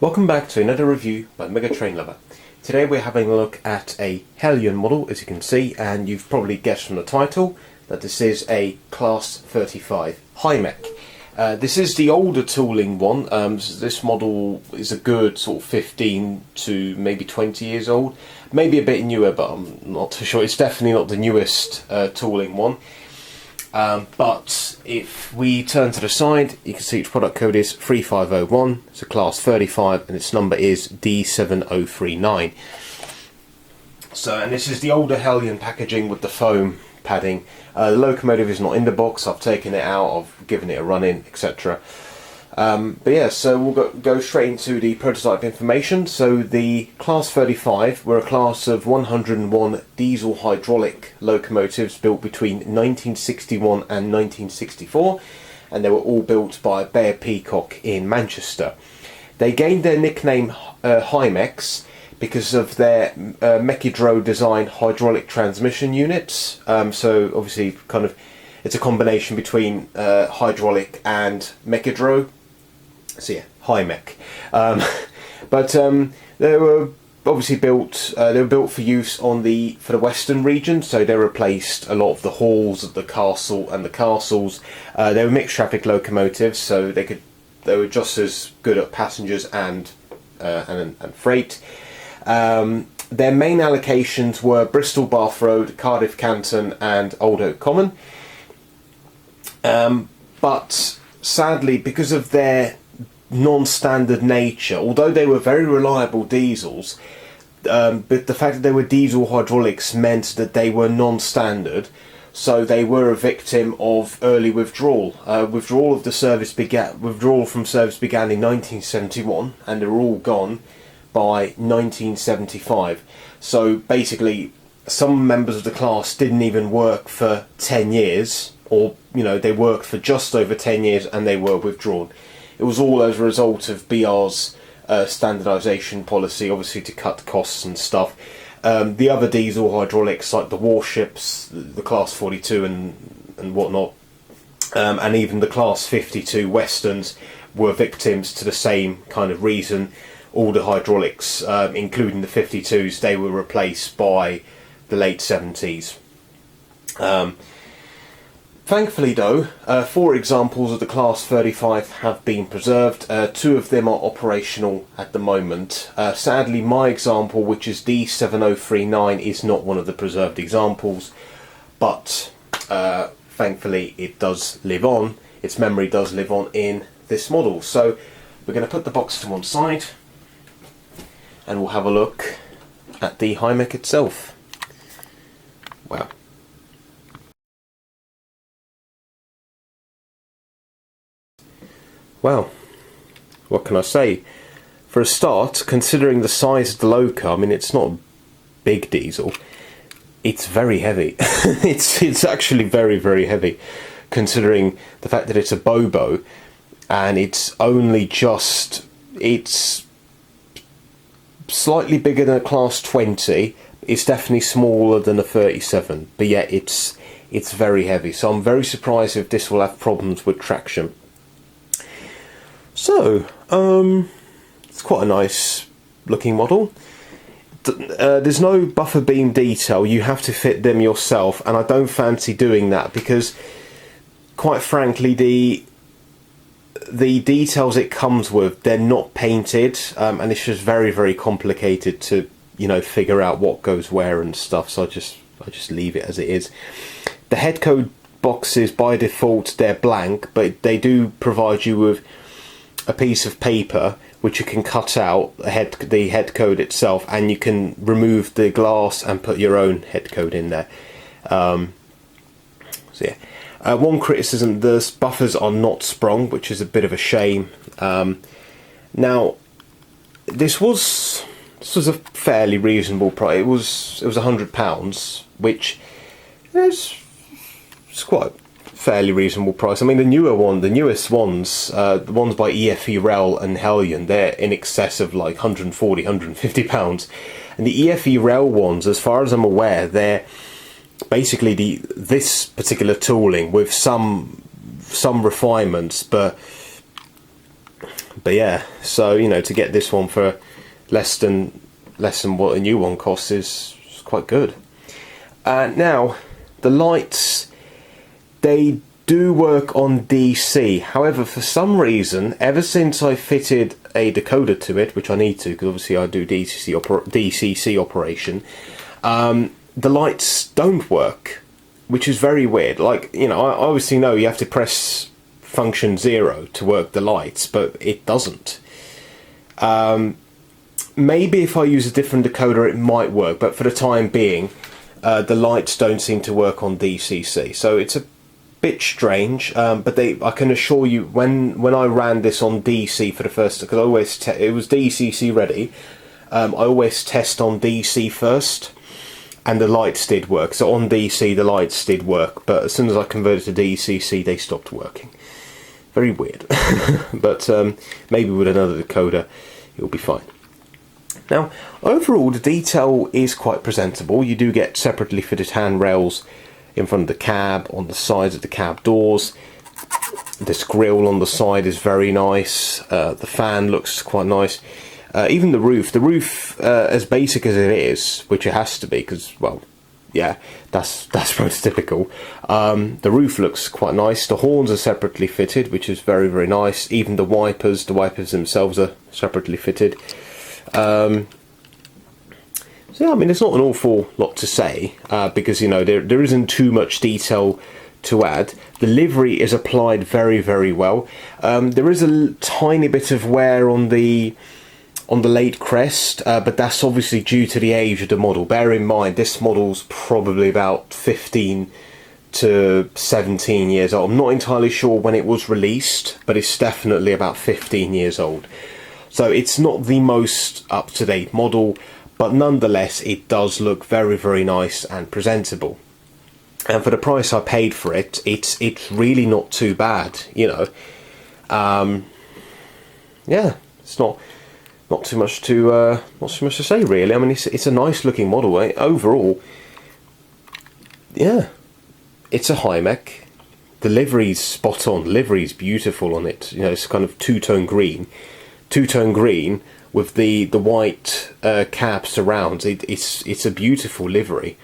Welcome back to another review by Mega Train Lover. Today we're having a look at a Heljan model, as you can see, and you've probably guessed from the title that this is a Class 35 Hymek. This is the older tooling one. This model is a good sort of 15 to maybe 20 years old. Maybe a bit newer, but I'm not too sure. It's definitely not the newest tooling one. But if we turn to the side, you can see its product code is 3501, it's a class 35 and its number is D7039. And this is the older Heljan packaging with the foam padding. The locomotive is not in the box, I've taken it out, I've given it a run in, etc. But yeah, so we'll go straight into the prototype information. So the Class 35 were a class of 101 diesel hydraulic locomotives built between 1961 and 1964, and they were all built by Bear Peacock in Manchester. They gained their nickname Hymeks because of their Mechidro design hydraulic transmission units. So obviously it's a combination between hydraulic and Mechidro. So yeah, Hymek. They were obviously built. They were built for use for the western region. So they replaced a lot of the halls of the castle and the castles. They were mixed traffic locomotives, so they were just as good at passengers and freight. Their main allocations were Bristol Bath Road, Cardiff Canton, and Old Oak Common. But sadly, because of their non-standard nature, although they were very reliable diesels, but the fact that they were diesel hydraulics meant that they were non-standard, so they were a victim of early withdrawal. Withdrawal from service began in 1971, and they were all gone by 1975. So basically, some members of the class didn't even work for 10 years, or they worked for just over 10 years and they were withdrawn. It was all as a result of BR's standardisation policy, obviously to cut costs and stuff. The other diesel hydraulics, like the warships, the Class 42 and whatnot, and even the Class 52 Westerns, were victims to the same kind of reason. All the hydraulics, including the 52s, they were replaced by the late 70s. Thankfully though, 4 examples of the Class 35 have been preserved. 2 of them are operational at the moment. Sadly, my example, which is D7039, is not one of the preserved examples, but thankfully it does live on. Its memory does live on in this model. So we're going to put the box to one side and we'll have a look at the Hymek itself. Wow. Well, what can I say? For a start, considering the size of the loco, I mean, it's not a big diesel. It's very heavy. it's actually very, very heavy, considering the fact that it's a Bobo, and it's slightly bigger than a Class 20. It's definitely smaller than a 37, but yet it's very heavy. So I'm very surprised if this will have problems with traction. So, it's quite a nice looking model. There's no buffer beam detail, you have to fit them yourself, and I don't fancy doing that because, quite frankly, the details it comes with, they're not painted, and it's just very, very complicated to, figure out what goes where and stuff, so I just leave it as it is. The head code boxes, by default, they're blank, but they do provide you with a piece of paper which you can cut out the head code itself, and you can remove the glass and put your own head code in there. So yeah, one criticism: the buffers are not sprung, which is a bit of a shame. Now, this was a fairly reasonable price. It was £100, which is quite fairly reasonable price. I mean, the newest ones, the ones by EFE Rel and Heljan, they're in excess of like £140, £150. And the EFE Rel ones, as far as I'm aware, they're basically this particular tooling with some refinements, but But yeah, so you know, to get this one for less than what a new one costs is quite good. Now, the lights, they do work on DC. However, for some reason, ever since I fitted a decoder to it, which I need to, because obviously I do DCC operation, the lights don't work, which is very weird. Like, you know, I obviously know you have to press function 0 to work the lights, but it doesn't. Maybe if I use a different decoder it might work, but for the time being the lights don't seem to work on DCC, so it's a bit strange. But I can assure you, when I ran this on DC for the first, because I always it was DCC ready, I always test on DC first, and the lights did work. So on DC the lights did work, but as soon as I converted to DCC they stopped working. Very weird. But maybe with another decoder it'll be fine. Now, overall, the detail is quite presentable. You do get separately fitted handrails in front of the cab, on the sides of the cab doors. This grille on the side is very nice. The fan looks quite nice. Even the roof, as basic as it is, which it has to be, because, well, yeah, that's prototypical. The roof looks quite nice. The horns are separately fitted, which is very, very nice. Even the wipers themselves are separately fitted. So yeah, I mean, there's not an awful lot to say, because, you know, there isn't too much detail to add. The livery is applied very, very well. There is a tiny bit of wear on the late crest, but that's obviously due to the age of the model. Bear in mind, this model's probably about 15 to 17 years old. I'm not entirely sure when it was released, but it's definitely about 15 years old. So it's not the most up-to-date model, but nonetheless it does look very, very nice and presentable. And for the price I paid for it, it's really not too bad, you know. Yeah, it's not too much to say really. I mean, it's a nice looking model, eh? Overall. Yeah, it's a Hymek. The livery's spot on. The livery's beautiful on it. You know, it's kind of two-tone green with the white cab surrounds. It's a beautiful livery,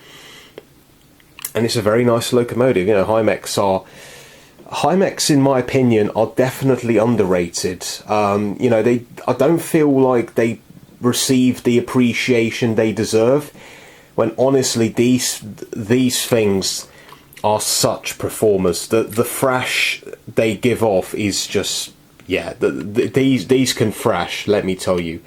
and it's a very nice locomotive. You know, Hymeks in my opinion are definitely underrated. You know, I don't feel like they receive the appreciation they deserve, when honestly these things are such performers. The thrash they give off is just, yeah, these can thrash, let me tell you.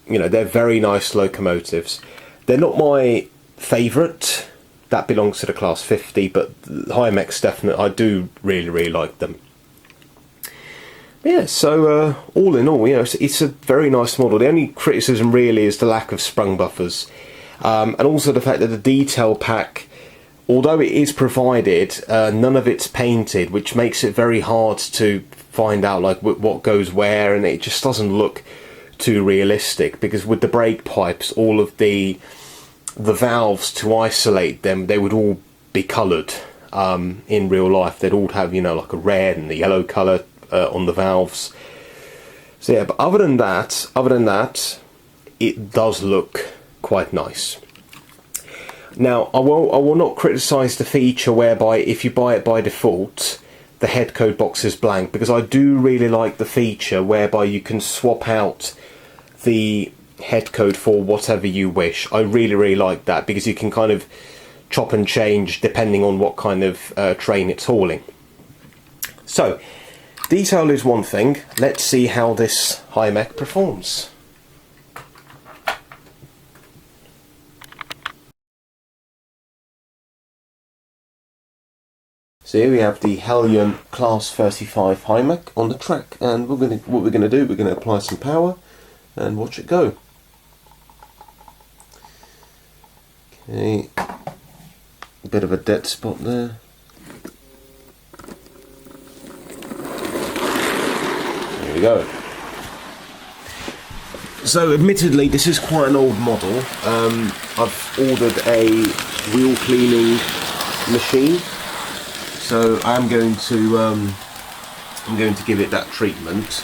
You know, they're very nice locomotives. They're not my favourite. That belongs to the class 50, but Hymeks definitely, I do really, really like them. Yeah, so all in all, you know, it's a very nice model. The only criticism really is the lack of sprung buffers, and also the fact that the detail pack, although it is provided, none of it's painted, which makes it very hard to find out like what goes where, and it just doesn't look too realistic, because with the brake pipes, all of the valves to isolate them, they would all be coloured. In real life they'd all have, you know, like a red and a yellow colour on the valves. So yeah, but other than that it does look quite nice. Now I will not criticise the feature whereby if you buy it by default the head code box is blank, because I do really like the feature whereby you can swap out the head code for whatever you wish. I really, really like that, because you can kind of chop and change depending on what kind of train it's hauling. So detail is one thing. Let's see how this Hymek performs. So here we have the Heljan Class 35 Hymek on the track, and what we're gonna do, we're gonna apply some power and watch it go. Okay, a bit of a dead spot there. There we go. So admittedly this is quite an old model. I've ordered a wheel cleaning machine, so I'm going to give it that treatment.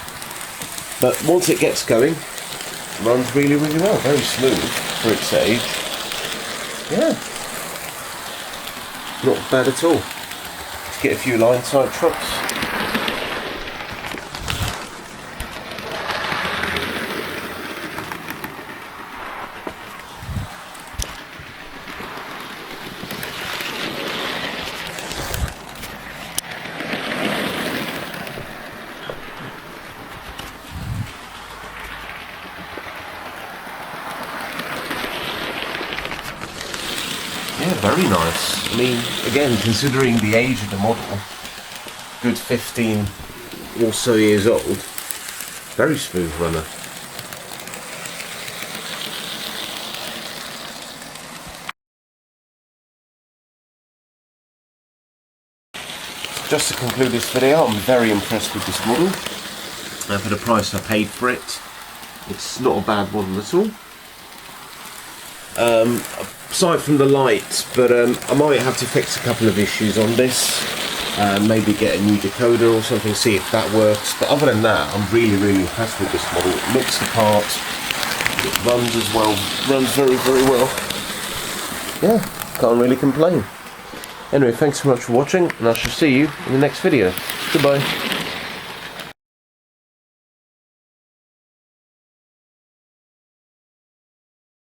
But once it gets going, it runs really, really well. Very smooth for its age. Yeah. Not bad at all. Let's get a few line side trucks. Yeah, very nice. I mean, again, considering the age of the model, good 15 or so years old, very smooth runner. Just to conclude this video, I'm very impressed with this model. For the price I paid for it, it's not a bad model at all. Aside from the light, but I might have to fix a couple of issues on this. Maybe get a new decoder or something, see if that works. But other than that, I'm really, really impressed with this model. It looks the part. It runs as well. Runs very, very well. Yeah, can't really complain. Anyway, thanks so much for watching, and I shall see you in the next video. Goodbye.